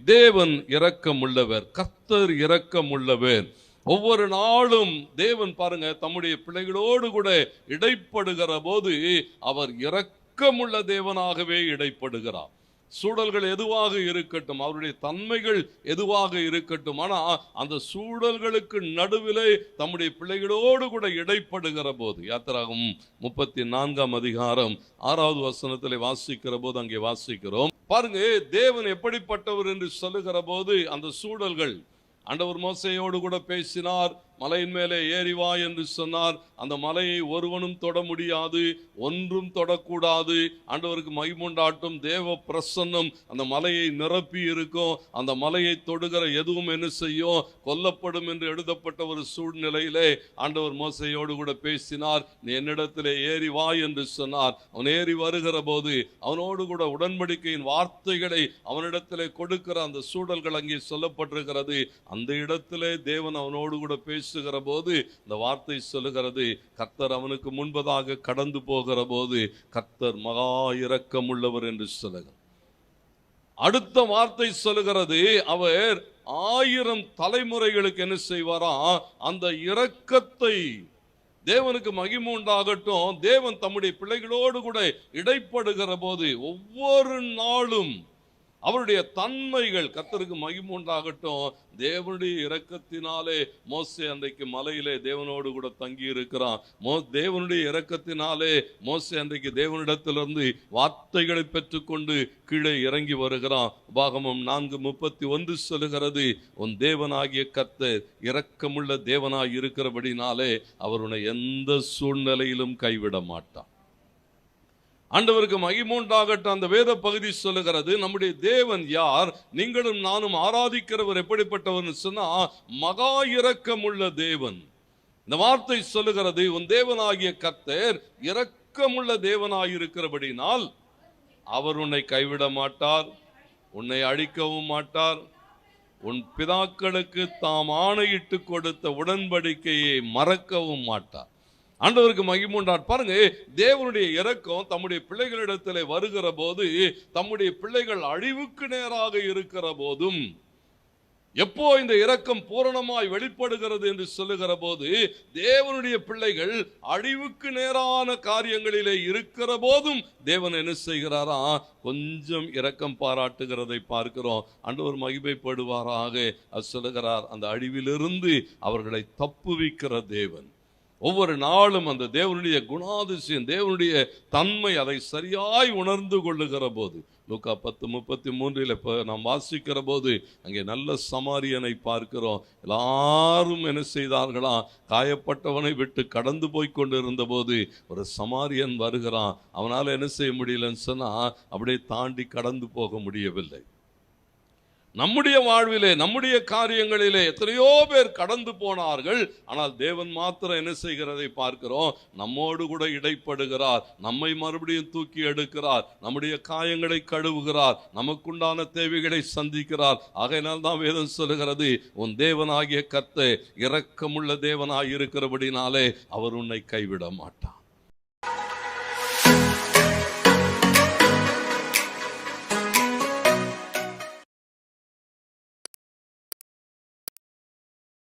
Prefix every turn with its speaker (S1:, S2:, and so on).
S1: தேவன் இரக்கமுள்ளவர், கர்த்தர் இரக்கமுள்ளவர். ஒவ்வொரு நாளும் தேவன் பாருங்க தம்முடைய பிள்ளைகளோடு கூட இடைப்படுகிற போது அவர் இரக்கமுள்ள தேவனாகவே இடைப்படுகிறார். சூழல்கள் எதுவாக இருக்கட்டும், அவருடைய தன்மைகள் எதுவாக இருக்கட்டும், ஆனா அந்த சூழல்களுக்கு நடுவிலே தம்முடைய பிள்ளைகளோடு கூட இடைப்படுகிற போது, யாத்திராகமம் 34ஆம் அதிகாரம் 6வது வசனத்திலே வாசிக்கிற போது அங்கே வாசிக்கிறோம் பாருங்க, தேவன் எப்படிப்பட்டவர் என்று சொல்லுகிற போது அந்த சூழல்கள், ஆண்டவர் மோசேயோடு கூட பேசினார், மலையின் மேலே ஏறிவா என்று சொன்னார். அந்த மலையை ஒருவனும் தொட முடியாது, ஒன்றும் தொடக்கூடாது. ஆண்டவருக்கு மகிமுண்டாட்டும், தேவ பிரசன்னம் அந்த மலையை நிரப்பி இருக்கும். அந்த மலையை தொடுகிற எதுவும் என்ன செய்யும், கொல்லப்படும் என்று எழுதப்பட்ட ஒரு சூழ்நிலையிலே ஆண்டவர் மோசேயோடு கூட பேசினார். நீ என்னிடத்திலே ஏறி வா என்று சொன்னார். அவன் ஏறி வருகிற போது அவனோடு கூட உடன்படிக்கையின் வார்த்தைகளை அவனிடத்திலே கொடுக்கிற அந்த சூழல்கள் அங்கே சொல்லப்பட்டிருக்கிறது. அந்த இடத்திலே தேவன் அவனோடு கூட பேசுகிற போது இந்த வார்த்தை சொல்லுகிறது, கர்த்தர் அவனுக்கு முன்பதாக கடந்து போகிற போது கர்த்தர் மகா இரக்கமுள்ளவர் என்று சொல்லுகிறார். அடுத்த வார்த்தை சொல்லுகிறது, அவர் 1000 தலைமுறைகளுக்கு என்ன செய்வாரா, அந்த இரக்கத்தை, தேவனுக்கு மகிமை உண்டாகட்டும், தேவன் தம்முடைய பிள்ளைகளோடு கூட இடைப்படுகிற போது ஒவ்வொரு நாளும் அவருடைய தன்மைகள், கர்த்தருக்கு மகிமை உண்டாகட்டும், தேவனுடைய இரக்கத்தினாலே மோசே அன்றைக்கு மலையிலே தேவனோடு கூட தங்கி இருக்கிறான். தேவனுடைய இரக்கத்தினாலே மோசே அன்றைக்கு தேவனிடத்திலிருந்து வார்த்தைகளை பெற்றுக்கொண்டு கீழே இறங்கி வருகிறான். உபாகமம் 4:31 சொல்லுகிறது, உன் தேவனாகிய கர்த்தர் இரக்கமுள்ள தேவனாய் இருக்கிறபடினாலே அவர் உன்னை எந்த சூழ்நிலையிலும் கைவிட மாட்டான். ஆண்டவருக்கு மகிமை உண்டாகட்டும். அந்த வேத பகுதி சொல்லுகிறது, நம்முடைய தேவன் யார், நீங்களும் நானும் ஆராதிக்கிறவர் எப்படிப்பட்டவர் சொன்னா மகா இரக்கமுள்ள தேவன். இந்த வார்த்தை சொல்லுகிறது, உன் தேவனாகிய கர்த்தர் இரக்கமுள்ள தேவனாயிருக்கிறபடினால் அவர் உன்னை கைவிட மாட்டார், உன்னை அழிக்கவும் மாட்டார், உன் பிதாக்களுக்கு தாம் ஆணையிட்டு கொடுத்த உடன்படிக்கையை மறக்கவும் மாட்டார். ஆண்டவருக்கு மகிமை உண்டாட். பாருங்க, தேவனுடைய இரக்கம் தம்முடைய பிள்ளைகளிடத்திலே வருகிற போது, தம்முடைய பிள்ளைகள் அழிவுக்கு நேராக இருக்கிற போதும், எப்போ இந்த இரக்கம் பூரணமாய் வெளிப்படுகிறது என்று சொல்லுகிற போது, தேவனுடைய பிள்ளைகள் அழிவுக்கு நேரான காரியங்களிலே இருக்கிற போதும் தேவன் என்ன செய்கிறாரா, கொஞ்சம் இரக்கம் பாராட்டுகிறதை பார்க்கிறோம். ஆண்டவர் மகிமைப்படுவாராக. அது சொல்லுகிறார், அந்த அழிவிலிருந்து அவர்களை தப்புவிக்கிற தேவன். ஒவ்வொரு நாளும் அந்த தேவனுடைய குணாதிசயம், தேவனுடைய தன்மை, அதை சரியாய் உணர்ந்து கொள்ளுகிற போது, லூக்கா 10:33 நாம் வாசிக்கிற போது அங்கே நல்ல சமாரியனை பார்க்கிறோம். எல்லாரும் என்ன செய்தார்களா, காயப்பட்டவனை விட்டு கடந்து போய் கொண்டிருந்த போது ஒரு சமாரியன் வருகிறான். அவனால் என்ன செய்ய முடியலன்னு சொன்னா, அப்படியே தாண்டி கடந்து போக முடியவில்லை. நம்முடைய வாழ்விலே, நம்முடைய காரியங்களிலே எத்தனையோ பேர் கடந்து போனார்கள். ஆனால் தேவன் மாத்திரம் என்ன செய்கிறதை பார்க்கிறோம், நம்மோடு கூட இடைப்படுகிறார், நம்மை மறுபடியும் தூக்கி எடுக்கிறார், நம்முடைய காயங்களை கழுவுகிறார், நமக்குண்டான தேவைகளை சந்திக்கிறார். ஆகையினால் தான் வேதம் சொல்லுகிறது, உன் தேவனாகிய கர்த்தர் இரக்கமுள்ள தேவனாய் இருக்கிறபடினாலே அவர் உன்னை கைவிட மாட்டார்.